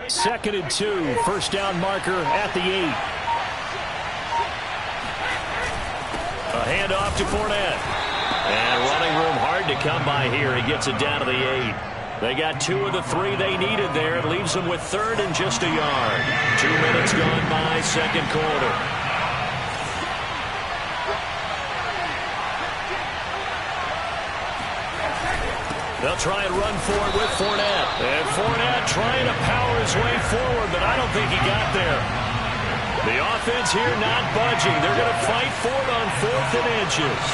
2nd and 2. First down marker at the 8. A handoff to Fournette. And running room hard to come by here. He gets it down to the 8. They got 2 of the 3 they needed there. It leaves them with 3rd and just a yard. 2 minutes gone by, second quarter. They'll try and run for it with Fournette. And Fournette trying to power his way forward, but I don't think he got there. The offense here not budging. They're going to fight for it on 4th and inches.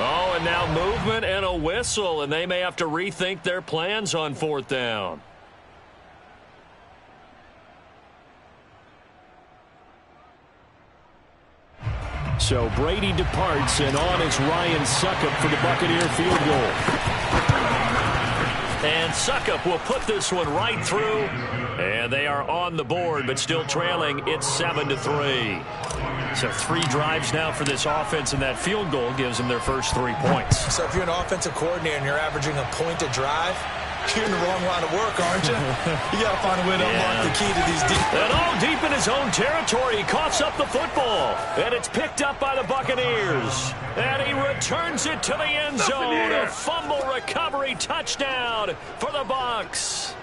Oh, and now movement and a whistle, and they may have to rethink their plans on 4th down. So Brady departs, and on is Ryan Succop for the Buccaneer field goal. And Succop will put this one right through, and they are on the board, but still trailing. It's 7-3. So 3 drives now for this offense, and that field goal gives them their first 3 points. So if you're an offensive coordinator and you're averaging a point a drive, you're in the wrong line of work, aren't you? You got to find a way to unlock the key to these deep. And all deep in his own territory, he coughs up the football, and it's picked up by the Buccaneers. And he returns it to the end zone. A fumble recovery touchdown for the Bucs.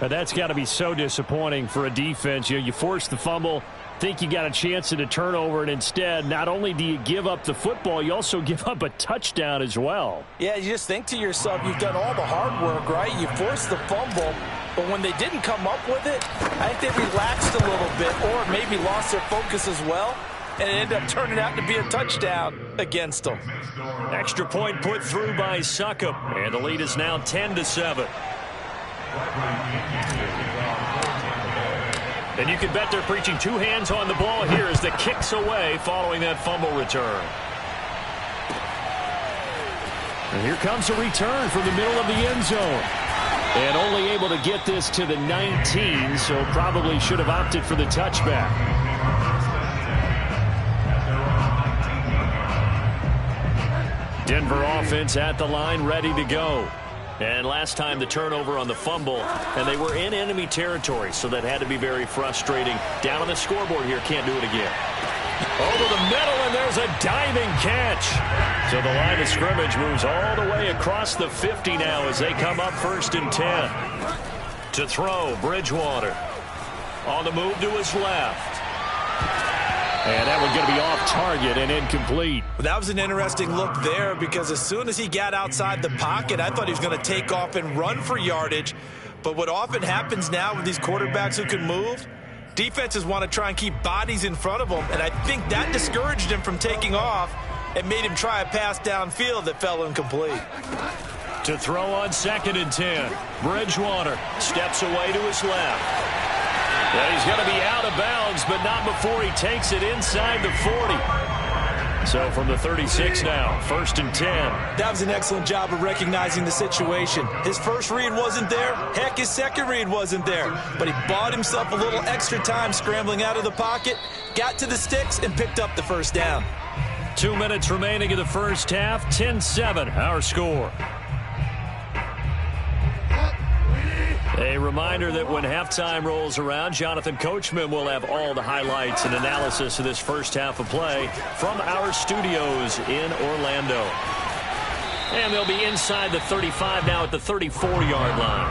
That's got to be so disappointing for a defense. You force the fumble, think you got a chance at a turnover, and instead, not only do you give up the football, you also give up a touchdown as well. Yeah, you just think to yourself, you've done all the hard work, right? You forced the fumble, but when they didn't come up with it, I think they relaxed a little bit or maybe lost their focus as well, and it ended up turning out to be a touchdown against them. Extra point put through by Succop, and the lead is now 10-7. And you can bet they're preaching 2 hands on the ball here as the kick's away following that fumble return. And here comes a return from the middle of the end zone. And only able to get this to the 19, so probably should have opted for the touchback. Denver offense at the line, ready to go. And last time the turnover on the fumble, and they were in enemy territory, so that had to be very frustrating. Down on the scoreboard here, can't do it again. Over the middle, and there's a diving catch. So the line of scrimmage moves all the way across the 50 now as they come up 1st and 10. To throw, Bridgewater. On the move to his left. And that one's going to be off target and incomplete. That was an interesting look there because as soon as he got outside the pocket, I thought he was going to take off and run for yardage. But what often happens now with these quarterbacks who can move, defenses want to try and keep bodies in front of them. And I think that discouraged him from taking off and made him try a pass downfield that fell incomplete. To throw on 2nd and 10. Bridgewater steps away to his left. And he's going to be out of bounds, but not before he takes it inside the 40. So from the 36 now, 1st and 10. That was an excellent job of recognizing the situation. His first read wasn't there. Heck, his second read wasn't there. But he bought himself a little extra time scrambling out of the pocket, got to the sticks, and picked up the first down. 2 minutes remaining in the first half, 10-7, our score. A reminder that when halftime rolls around, Jonathan Coachman will have all the highlights and analysis of this first half of play from our studios in Orlando. And they'll be inside the 35 now at the 34-yard line.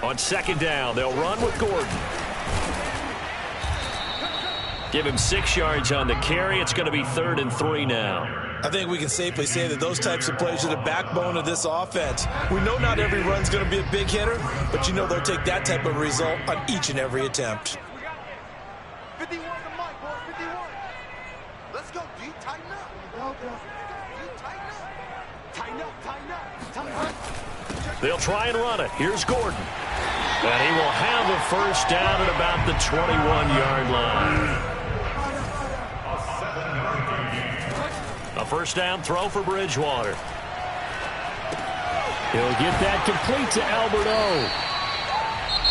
On 2nd down, they'll run with Gordon. Give him 6 yards on the carry. It's going to be 3rd and 3 now. I think we can safely say that those types of plays are the backbone of this offense. We know not every run's going to be a big hitter, but you know they'll take that type of result on each and every attempt. 51 to Mike, boys, 51. Let's go, D. Tighten up. D, tighten up. Tighten up, tighten up, tighten up. They'll try and run it. Here's Gordon. And he will have a first down at about the 21-yard line. A first down throw for Bridgewater. He'll get that complete to Albert O.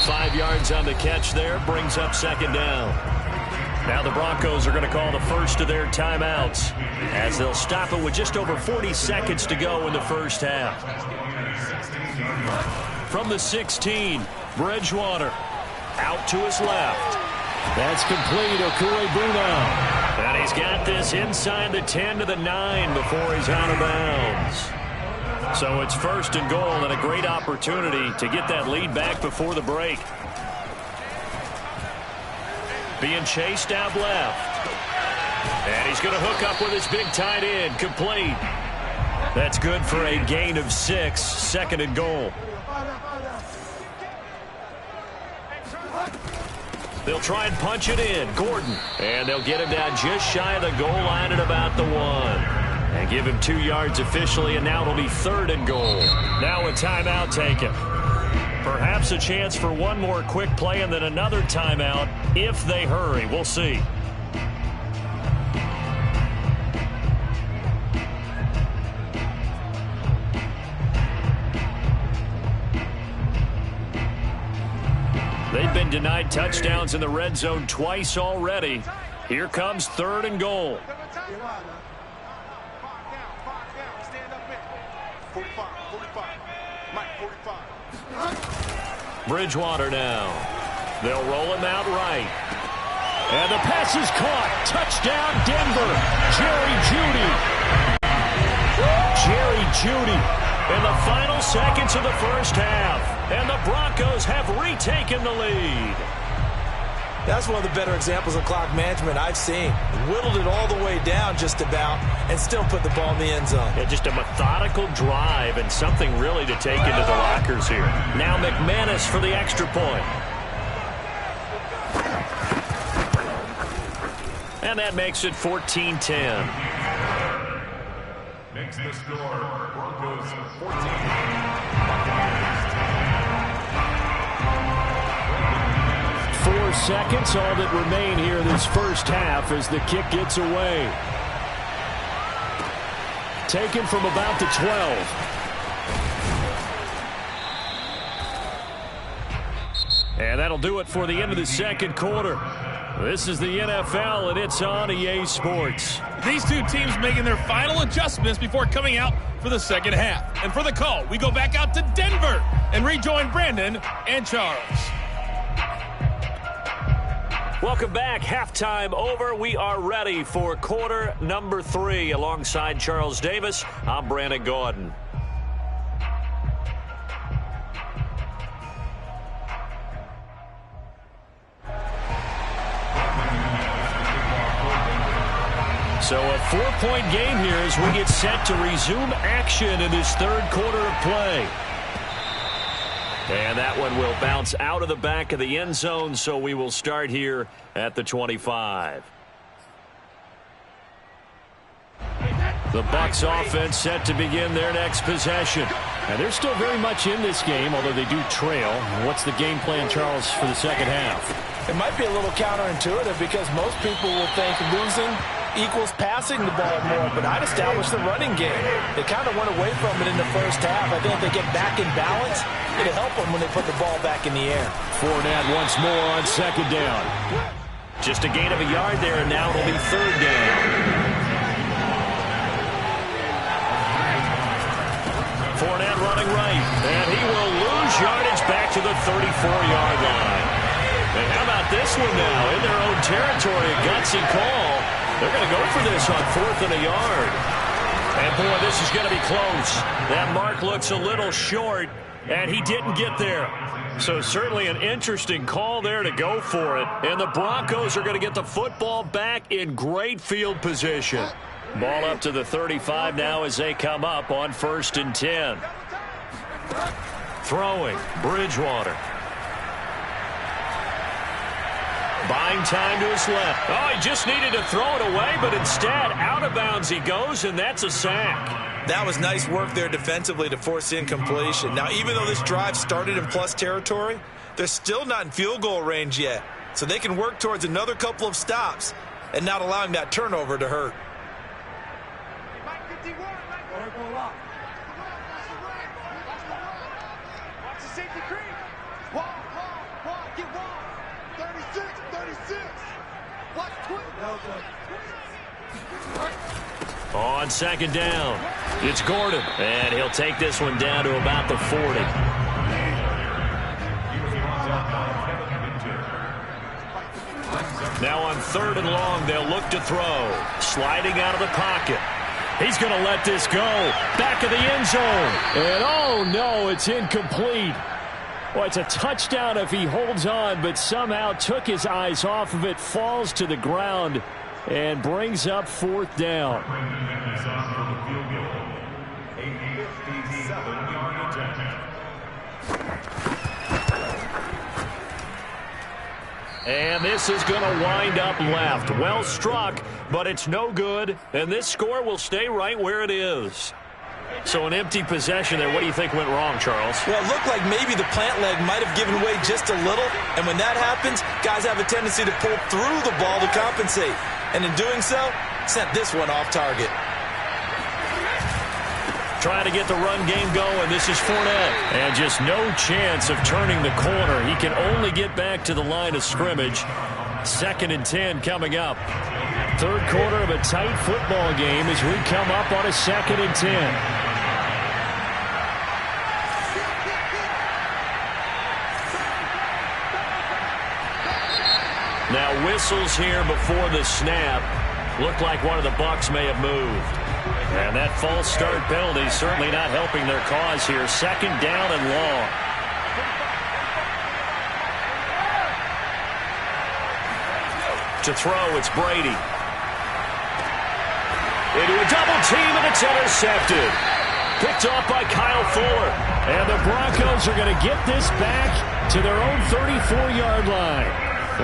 5 yards on the catch there. Brings up second down. Now the Broncos are going to call the first of their timeouts as they'll stop it with just over 40 seconds to go in the first half. From the 16, Bridgewater out to his left. That's complete. Okuegbunam. And he's got this inside the 10 to the 9 before he's out of bounds. So it's first and goal and a great opportunity to get that lead back before the break. Being chased out left. And he's going to hook up with his big tight end. Complete. That's good for a gain of 6. Second and goal. They'll try and punch it in. Gordon. And they'll get him down just shy of the goal line at about the 1. And give him 2 yards officially, and now it'll be third and goal. Now a timeout taken. Perhaps a chance for one more quick play and then another timeout if they hurry. We'll see. They've been denied touchdowns in the red zone twice already. Here comes third and goal. 45. Mike, 45. Bridgewater now. They'll roll him out right. And the pass is caught. Touchdown, Denver. Jerry Jeudy in the final seconds of the first half. And the Broncos have retaken the lead. That's one of the better examples of clock management I've seen. Whittled it all the way down just about and still put the ball in the end zone. Yeah, just a methodical drive and something really to take into the lockers here. Now McManus for the extra point. And that makes it 14-10. Makes the score Broncos 14. 4 seconds, all that remain here this first half as the kick gets away. Taken from about the 12. And that'll do it for the end of the second quarter. This is the NFL, and it's on EA Sports. These two teams making their final adjustments before coming out for the second half. And for the call, we go back out to Denver and rejoin Brandon and Charles. Welcome back. Halftime over. We are ready for quarter number 3. Alongside Charles Davis, I'm Brandon Gaudin. So a 4-point game here as we get set to resume action in this third quarter of play. And that one will bounce out of the back of the end zone, so we will start here at the 25. The Bucs offense set to begin their next possession. And they're still very much in this game, although they do trail. What's the game plan, Charles, for the second half? It might be a little counterintuitive because most people will think losing equals passing the ball more, but I'd establish the running game. They kind of went away from it in the first half. I think if they get back in balance, it'll help them when they put the ball back in the air. Fournette once more on second down. Just a gain of a yard there, and now it'll be third down. Fournette running right, and he will lose yardage back to the 34-yard line. And how about this one now? In their own territory, a gutsy call. They're going to go for this on 4th and a yard. And, boy, this is going to be close. That mark looks a little short, and he didn't get there. So certainly an interesting call there to go for it. And the Broncos are going to get the football back in great field position. Ball up to the 35 now as they come up on 1st and 10. Throwing, Bridgewater. Buying time to his left. Oh, he just needed to throw it away, but instead, out of bounds he goes, and that's a sack. That was nice work there defensively to force the incompletion. Now, even though this drive started in plus territory, they're still not in field goal range yet. So they can work towards another couple of stops and not allowing that turnover to hurt. Watch the safety creep. Walk, get walk. 36. Watch quick. On second down, it's Gordon, and he'll take this one down to about the 40. Now on 3rd and long, they'll look to throw. Sliding out of the pocket. He's going to let this go. Back of the end zone. And oh no, it's incomplete. Well, it's a touchdown if he holds on, but somehow took his eyes off of it, falls to the ground, and brings up 4th down. And this is going to wind up left. Well struck, but it's no good, and this score will stay right where it is. So an empty possession there. What do you think went wrong, Charles? Well, it looked like maybe the plant leg might have given way just a little, and when that happens, guys have a tendency to pull through the ball to compensate. And in doing so, sent this one off target. Trying to get the run game going. This is Fournette. And just no chance of turning the corner. He can only get back to the line of scrimmage. 2nd and 10 coming up. 3rd quarter of a tight football game as we come up on a 2nd and 10. Now whistles here before the snap. Looked like one of the Bucs may have moved. And that false start penalty certainly not helping their cause here. 2nd down and long. To throw, it's Brady. Into a double team, and it's intercepted. Picked off by Kyle Fuller. And the Broncos are going to get this back to their own 34-yard line.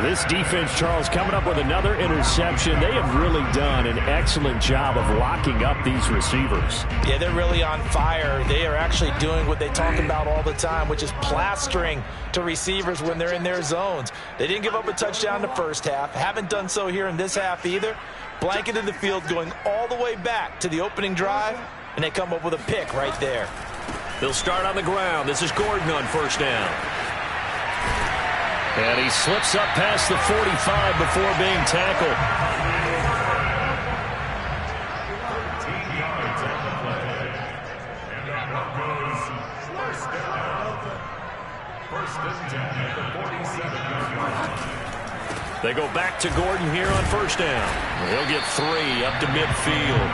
This defense, Charles, coming up with another interception. They have really done an excellent job of locking up these receivers. Yeah, they're really on fire. They are actually doing what they talk about all the time, which is plastering to receivers when they're in their zones. They didn't give up a touchdown in the first half. Haven't done so here in this half either. Blanketed the field going all the way back to the opening drive, and they come up with a pick right there. They'll start on the ground. This is Gordon on 1st down. And he slips up past the 45 before being tackled. They go back to Gordon here on 1st down. He'll get 3 up to midfield.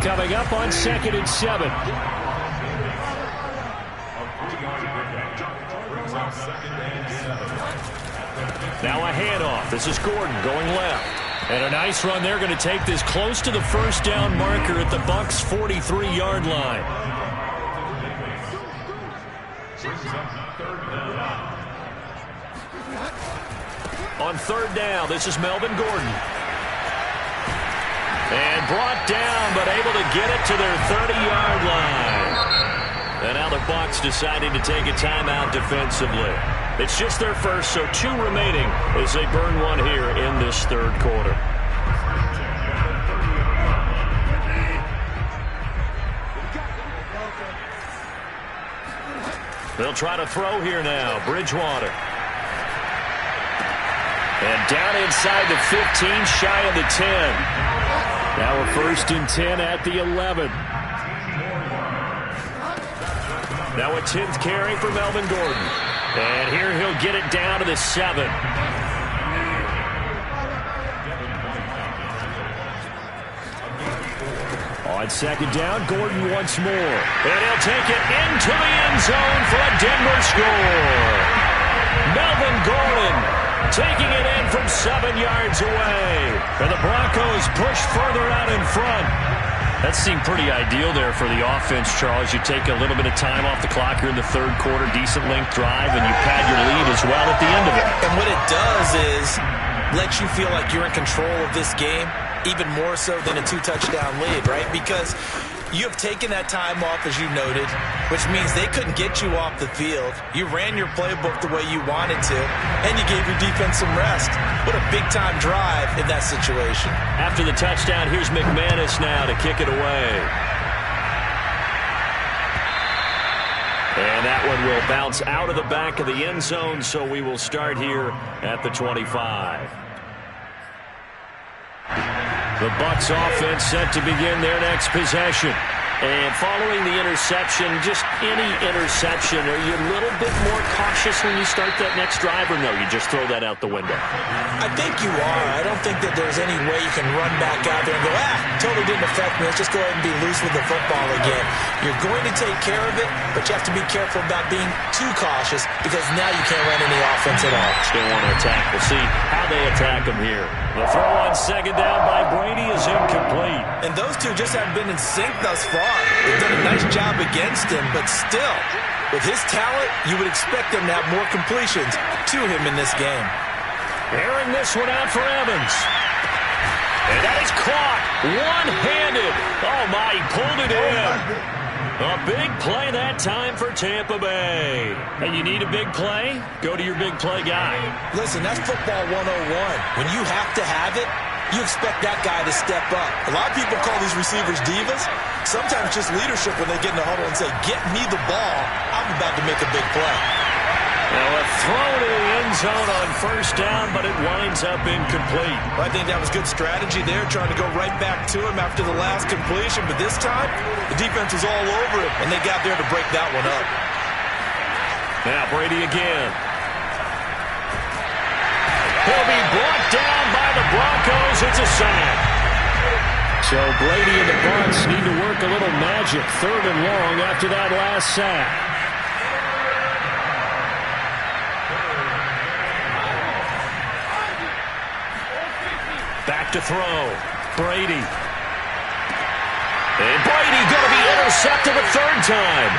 Coming up on 2nd and 7. Now a handoff. This is Gordon going left. And a nice run. They're going to take this close to the 1st down marker at the Bucs' 43-yard line. On 3rd down, this is Melvin Gordon. And brought down, but able to get it to their 30-yard line. And now the Bucs deciding to take a timeout defensively. It's just their first, so 2 remaining as they burn one here in this 3rd quarter. They'll try to throw here now. Bridgewater. And down inside the 15, shy of the 10. Now a 1st and 10 at the 11. Now a 10th carry for Melvin Gordon. And here he'll get it down to the 7. On 2nd down, Gordon once more. And he'll take it into the end zone for a Denver score. Melvin Gordon taking it in from 7 yards away. And the Broncos push further out in front. That seemed pretty ideal there for the offense, Charles. You take a little bit of time off the clock here in the 3rd quarter, decent length drive, and you pad your lead as well at the end of it. And what it does is lets you feel like you're in control of this game, even more so than a 2-touchdown lead, right? Because You have taken that time off, as you noted, which means they couldn't get you off the field. You ran your playbook the way you wanted to, and you gave your defense some rest. What a big-time drive in that situation. After the touchdown, here's McManus now to kick it away. And that one will bounce out of the back of the end zone, so we will start here at the 25. The Bucs offense set to begin their next possession. And following the interception, just any interception, are you a little bit more cautious when you start that next drive, or no, you just throw that out the window? I think you are. I don't think that there's any way you can run back out there and go, totally didn't affect me. Let's just go ahead and be loose with the football again. You're going to take care of it, but you have to be careful about being too cautious because now you can't run any offense at all. Still want to attack. We'll see how they attack him here. The throw on second down by Brady is incomplete. And those two just haven't been in sync thus far. They've done a nice job against him, but still, with his talent, you would expect them to have more completions to him in this game. Airing this one out for Evans. And that is caught one-handed. Oh, my, he pulled it in. A big play that time for Tampa Bay. And you need a big play? Go to your big play guy. Listen, that's football 101. When you have to have it, you expect that guy to step up. A lot of people call these receivers divas. Sometimes just leadership when they get in the huddle and say, get me the ball. I'm about to make a big play. Now a throw to the end zone on first down, but it winds up incomplete. Well, I think that was good strategy there, trying to go right back to him after the last completion. But this time, the defense was all over him, and they got there to break that one up. Now Brady again. He'll be brought down by the Broncos. It's a sack. So Brady and the Bucs need to work a little magic. 3rd and long after that last sack. Back to throw. Brady. And Brady going to be intercepted a 3rd time.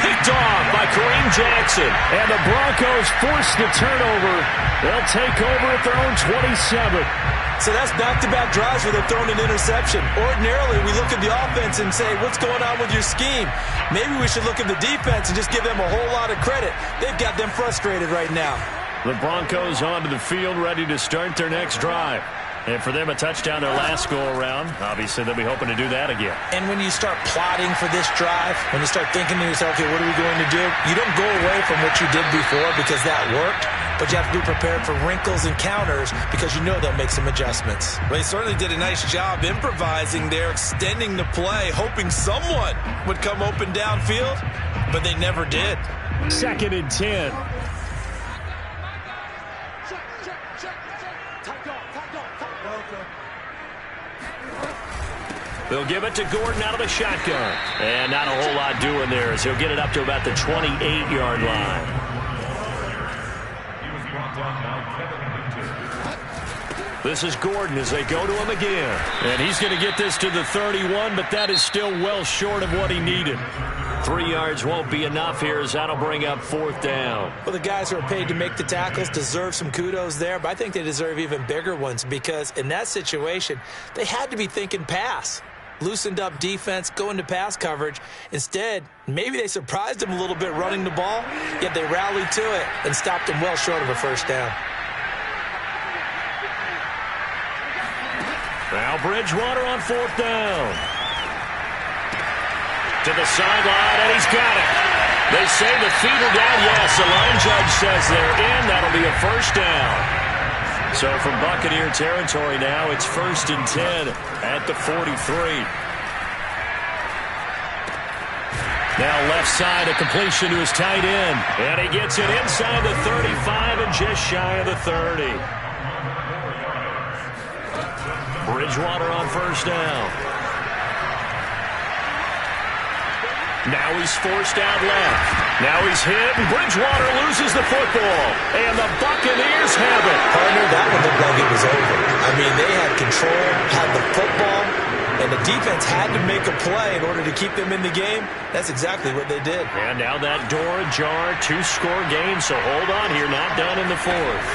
Picked off by Kareem Jackson. And the Broncos force the turnover. They'll take over at their own 27. So that's back-to-back drives where they've thrown an interception. Ordinarily, we look at the offense and say, what's going on with your scheme? Maybe we should look at the defense and just give them a whole lot of credit. They've got them frustrated right now. The Broncos onto the field, ready to start their next drive. And for them, a touchdown their last go-around. Obviously, they'll be hoping to do that again. And when you start plotting for this drive, when you start thinking to yourself, okay, what are we going to do? You don't go away from what you did before because that worked, but you have to be prepared for wrinkles and counters because you know they'll make some adjustments. Well, they certainly did a nice job improvising there, extending the play, hoping someone would come open downfield, but they never did. 2nd and 10. They'll give it to Gordon out of the shotgun. And not a whole lot doing there as he'll get it up to about the 28-yard line. This is Gordon as they go to him again. And he's going to get this to the 31, but that is still well short of what he needed. 3 yards won't be enough here as that'll bring up 4th down. Well, the guys who are paid to make the tackles deserve some kudos there, but I think they deserve even bigger ones because in that situation, they had to be thinking pass. Loosened up defense, go into pass coverage. Instead, maybe they surprised him a little bit running the ball, yet they rallied to it and stopped him well short of a 1st down. Now Bridgewater on 4th down. To the sideline, and he's got it. They say the feet are down. Yes, the line judge says they're in. That'll be a 1st down. So from Buccaneer territory now, it's 1st and 10 at the 43. Now left side, a completion to his tight end. And he gets it inside the 35 and just shy of the 30. Bridgewater on 1st down. Now he's forced out left. Now he's hit, and Bridgewater loses the football. And the Buccaneers have it. Partner, that one looked like it was over. I mean, they had control, had the football, and the defense had to make a play in order to keep them in the game. That's exactly what they did. And now that door ajar, 2-score game, so hold on here, not done in the 4th.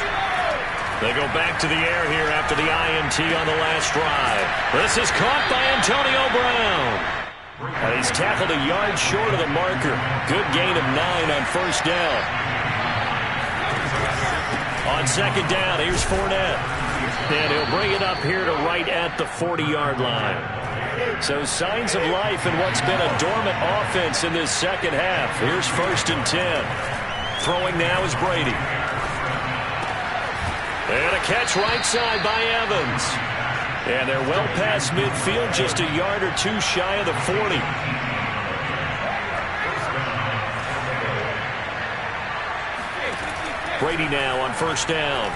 They go back to the air here after the INT on the last drive. This is caught by Antonio Brown. And he's tackled a yard short of the marker. Good gain of 9 on first down. On second down, here's Fournette. And he'll bring it up here to right at the 40-yard line. So signs of life in what's been a dormant offense in this second half. Here's 1st and 10. Throwing now is Brady. And a catch right side by Evans. And they're well past midfield, just a yard or two shy of the 40. Brady now on first down.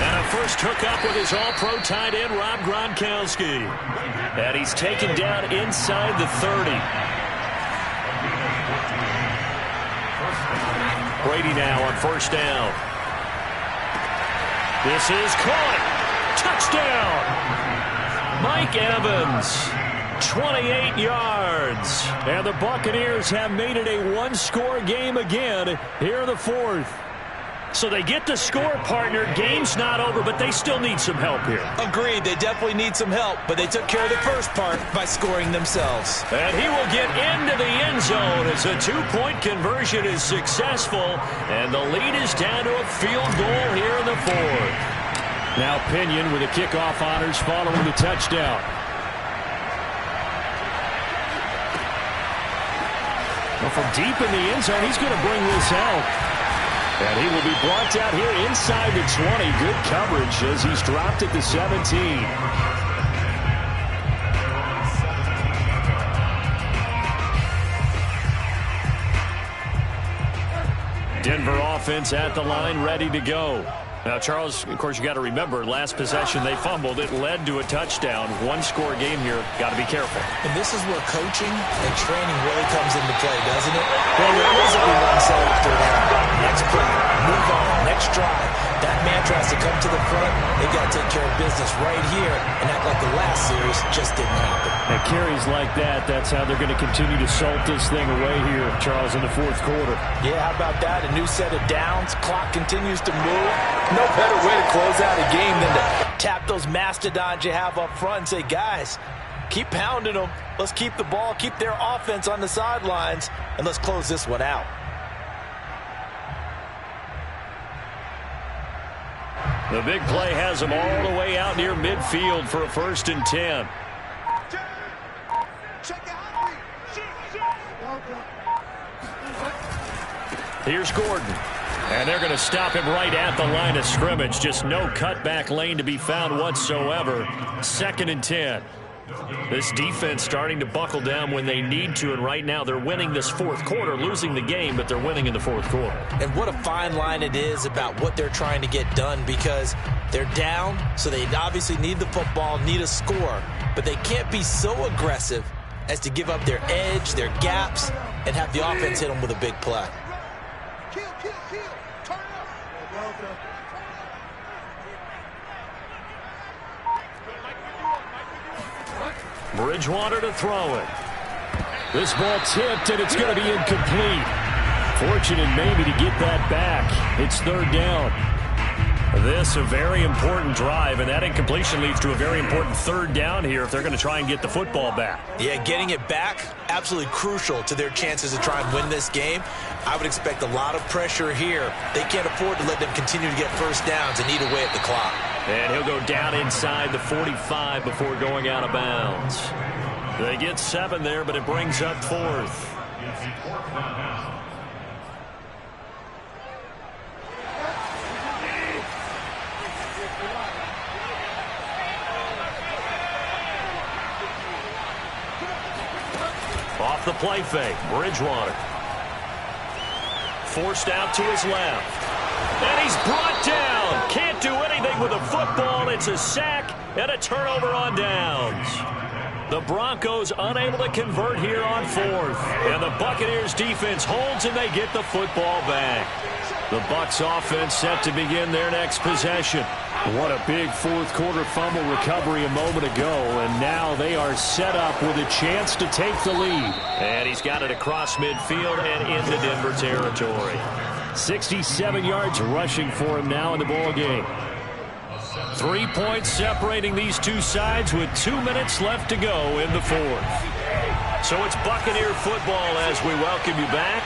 And a first hookup with his all-pro tight end, Rob Gronkowski. And he's taken down inside the 30. Brady now on first down. This is caught. Touchdown. Mike Evans. 28 yards. And the Buccaneers have made it a one-score game again here in the fourth. So they get the score, partner. Game's not over, but they still need some help here. Agreed. They definitely need some help, but they took care of the first part by scoring themselves. And he will get into the end zone as a two-point conversion is successful, and the lead is down to a field goal here in the fourth. Now Pinion with the kickoff honors following the touchdown. Well, from deep in the end zone, he's going to bring this out. And he will be brought down here inside the 20. Good coverage as he's dropped at the 17. Denver offense at the line, ready to go. Now, Charles, of course, you got to remember, last possession they fumbled. It led to a touchdown. One-score game here. Got to be careful. And this is where coaching and training really comes into play, doesn't it? Well, there is only one set after that. Next play, move on, next drive. That man tries to come to the front. They got to take care of business right here and act like the last series just didn't happen. And carries like that, that's how they're going to continue to salt this thing away here, Charles, in the fourth quarter. Yeah, how about that? A new set of downs. Clock continues to move. No better way to close out a game than to tap those mastodons you have up front and say, guys, keep pounding them. Let's keep the ball, keep their offense on the sidelines, and let's close this one out. The big play has them all the way out near midfield for a 1st and 10. Here's Gordon. And they're going to stop him right at the line of scrimmage. Just no cutback lane to be found whatsoever. 2nd and 10. This defense starting to buckle down when they need to, and right now they're winning this fourth quarter, losing the game, but they're winning in the fourth quarter. And what a fine line it is about what they're trying to get done, because they're down, so they obviously need the football, need a score, but they can't be so aggressive as to give up their edge, their gaps, and have the offense hit them with a big play. Kill. Turn up. Bridgewater to throw it. This ball tipped, and it's going to be incomplete. Fortunate maybe to get that back. It's 3rd down. This a very important drive, and that incompletion leads to a very important 3rd down here if they're going to try and get the football back. Yeah, getting it back, absolutely crucial to their chances to try and win this game. I would expect a lot of pressure here. They can't afford to let them continue to get first downs and eat away at the clock. And he'll go down inside the 45 before going out of bounds. They get 7 there, but it brings up 4th. Off the play fake, Bridgewater. Forced out to his left. And he's brought down. Can't do anything with a football. It's a sack and a turnover on downs. The Broncos unable to convert here on 4th. And the Buccaneers defense holds, and they get the football back. The Bucs offense set to begin their next possession. What a big fourth quarter fumble recovery a moment ago, and now they are set up with a chance to take the lead. And he's got it across midfield and into Denver territory. 67 yards rushing for him now in the ball game. 3 points separating these two sides with 2 minutes left to go in the fourth. So it's Buccaneer football as we welcome you back.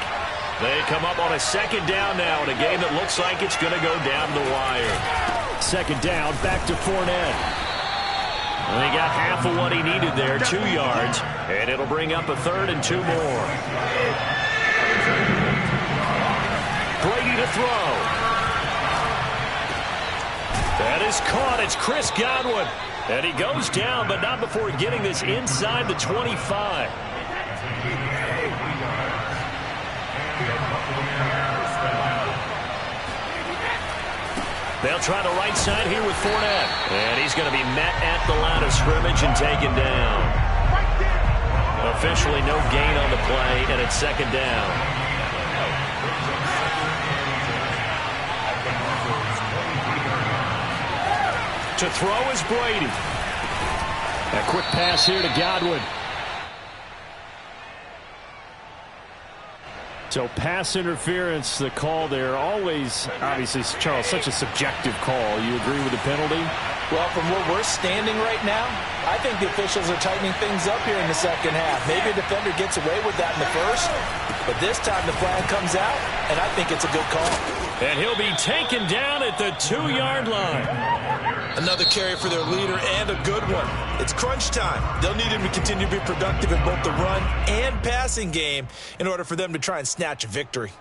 They come up on a second down now in a game that looks like it's going to go down the wire. Second down, back to Fournette. They got half of what he needed there, 2 yards, and it'll bring up a 3rd and 2 more. Brady to throw. That is caught. It's Chris Godwin. And he goes down, but not before getting this inside the 25. They'll try the right side here with Fournette. And he's going to be met at the line of scrimmage and taken down. Officially no gain on the play, and it's second down. To throw is Brady. A quick pass here to Godwin. So pass interference, the call there, always, obviously, Charles, such a subjective call. You agree with the penalty? Well, from where we're standing right now, I think the officials are tightening things up here in the second half. Maybe a defender gets away with that in the first, but this time the flag comes out, and I think it's a good call. And he'll be taken down at the 2-yard line. Another carry for their leader and a good one. It's crunch time. They'll need him to continue to be productive in both the run and passing game in order for them to try and snatch a victory.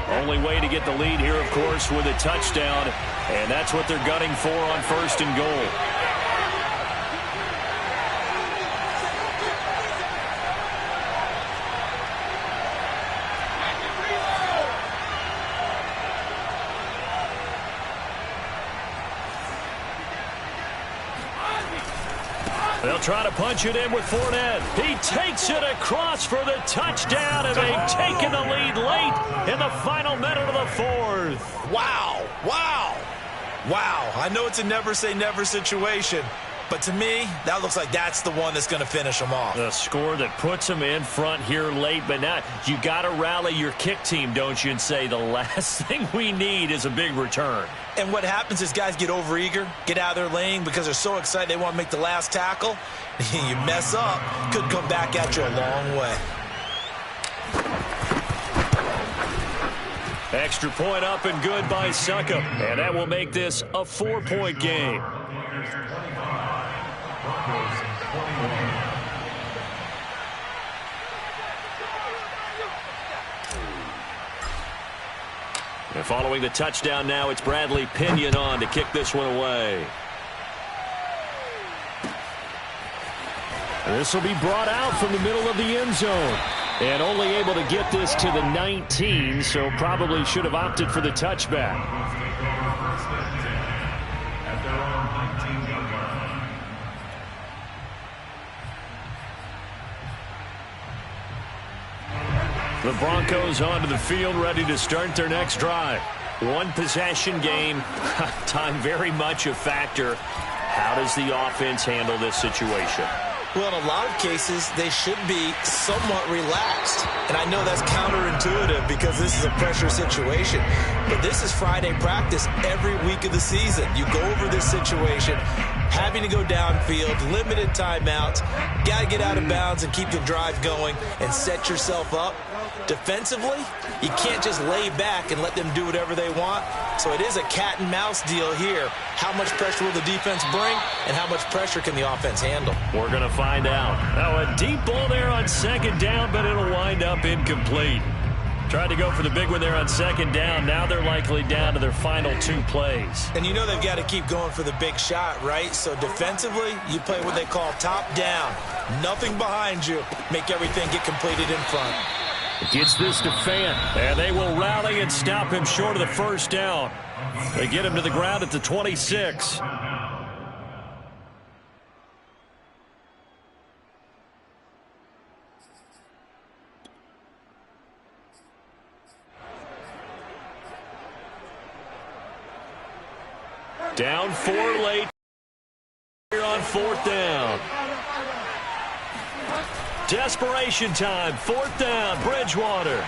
Only way to get the lead here, of course, with a touchdown, and that's what they're gunning for on 1st and goal. They'll try to punch it in with Fournette. He takes it across for the touchdown, and they've taken the lead late in the final minute of the fourth. Wow, wow, wow. I know it's a never-say-never situation, but to me, that looks like that's the one that's going to finish them off. The score that puts them in front here late, but not. You got to rally your kick team, don't you, and say the last thing we need is a big return. And what happens is guys get overeager, get out of their lane because they're so excited they want to make the last tackle. You mess up, could come back at you a long way. Extra point up and good by Succop. And that will make this a 4-point game. And following the touchdown now, it's Bradley Pinion on to kick this one away. This will be brought out from the middle of the end zone. And only able to get this to the 19, so probably should have opted for the touchback. The Broncos onto the field, ready to start their next drive. One possession game, time very much a factor. How does the offense handle this situation? Well, in a lot of cases, they should be somewhat relaxed. And I know that's counterintuitive because this is a pressure situation. But this is Friday practice every week of the season. You go over this situation, having to go downfield, limited timeouts, got to get out of bounds and keep the drive going and set yourself up. Defensively, you can't just lay back and let them do whatever they want. So it is a cat and mouse deal here. How much pressure will the defense bring and how much pressure can the offense handle? We're going to find out. Now a deep ball there on second down, but it'll wind up incomplete. Tried to go for the big one there on second down. Now they're likely down to their final 2 plays. And you know they've got to keep going for the big shot, right? So defensively, you play what they call top down. Nothing behind you. Make everything get completed in front. Gets this to Fant, and they will rally and stop him short of the first down. They get him to the ground at the 26. Down 4 late here on 4th down. Desperation time. 4th down. Bridgewater.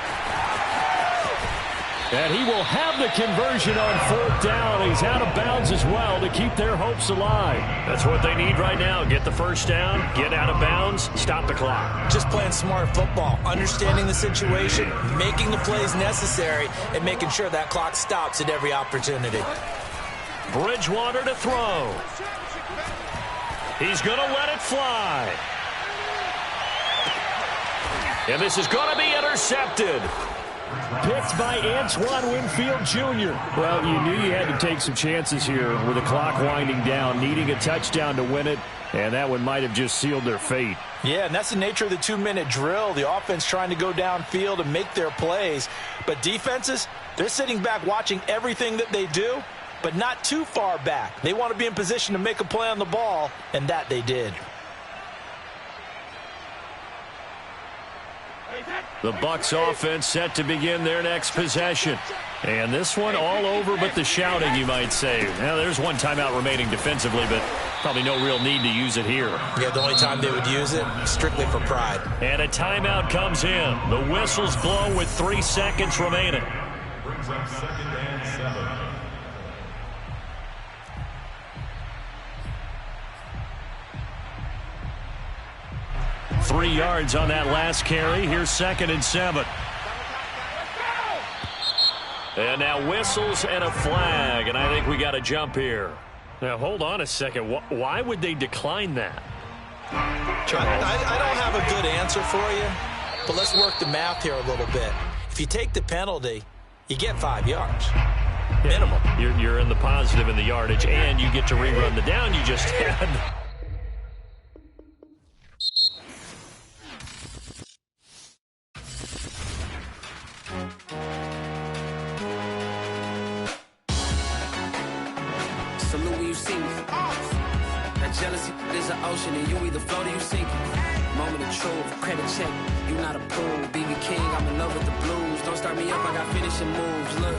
And he will have the conversion on 4th down. He's out of bounds as well to keep their hopes alive. That's what they need right now. Get the first down, get out of bounds, stop the clock. Just playing smart football, understanding the situation, making the plays necessary, and making sure that clock stops at every opportunity. Bridgewater to throw. He's going to let it fly. And this is going to be intercepted. Picked by Antoine Winfield Jr. Well, you knew you had to take some chances here with the clock winding down, needing a touchdown to win it, and that one might have just sealed their fate. Yeah, and that's the nature of the 2-minute drill. The offense trying to go downfield and make their plays. But defenses, they're sitting back watching everything that they do, but not too far back. They want to be in position to make a play on the ball, and that they did. The Bucs offense set to begin their next possession. And this one all over but the shouting, you might say. Now, there's one timeout remaining defensively, but probably no real need to use it here. Yeah, the only time they would use it, strictly for pride. And a timeout comes in. The whistle's blown with 3 seconds remaining. Brings up 2nd and 7. 3 yards on that last carry. Here's 2nd and 7. And now whistles and a flag, and I think we got to jump here. Now, hold on a second. Why would they decline that? I don't have a good answer for you, but let's work the math here a little bit. If you take the penalty, you get 5 yards. Minimum. You're in the positive in the yardage, and you get to rerun the down you just had. Salute when you see me. That jealousy is an ocean, and you either float or you sink it. Moment of truth, credit check. You not a pool, BB King. I'm in love with the blues. Don't start me up, I got finishing moves. Look.